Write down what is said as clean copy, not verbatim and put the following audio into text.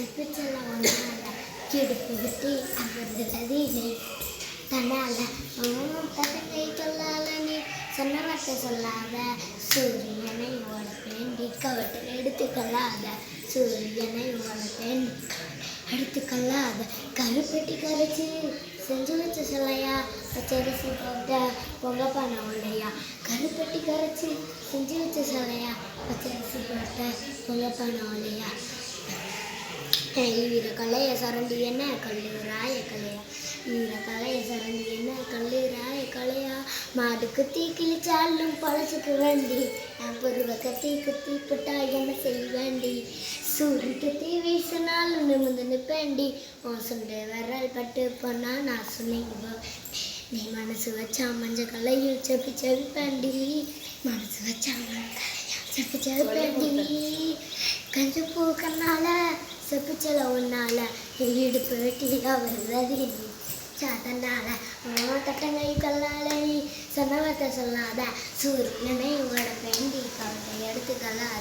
செப்பிச்செல்லாம் ஒன்றால கிடுப்பு விட்டு அவர்களதிலே தன்னால தகை சொல்லால நீ சொன்ன வார்த்தை சொல்லாத சூரியனை ஓட வேண்டி கவட்டை எடுத்துக்கொள்ளாத சூரியனை ஓட வேண்டி எடுத்துக்கொள்ளாத கருப்பெட்டி கரைச்சி செஞ்சு வச்ச சிலையா பச்சரிசி போட்ட பொங்க பானை உடையா கருப்பெட்டி கரைச்சி செஞ்சு வச்ச சிலையா பச்சரிசி போட்ட பொங்க பானை உடையா ஈர கலைய சரண்டி என்ன கல்லூராய கலையா ஈர கலைய சரண்டி என்ன கல்லூராய கலையா மாடுக்கு தீ கிழிச்சாலும் பழசுக்கு வேண்டி நான் பொருவ குத்தி புட்டா என்ன செய்ய வேண்டி சூரியனுக்கு தீ வீசினாலும் நிமிந்து நிற்பேண்டி சுண்டு விரல் பட்டு போனா நான் சொன்னீங்க நீ மனசு வச்சா மஞ்சள் கலையும் செப்பி செவிப்பேண்டி மனசு வச்சா செப்பி செவிப்பேண்டி கஞ்சு பூ கண்ணால செப்பிச்சல ஒன்னால இடுப்பு வெட்டியா வருது சாத்தனால தட்டங்கை கல்லால நீ சொன்னவத்தை சொல்லாத சூரியனை உங்களோட வேண்டி கவலை எடுத்துக்கல.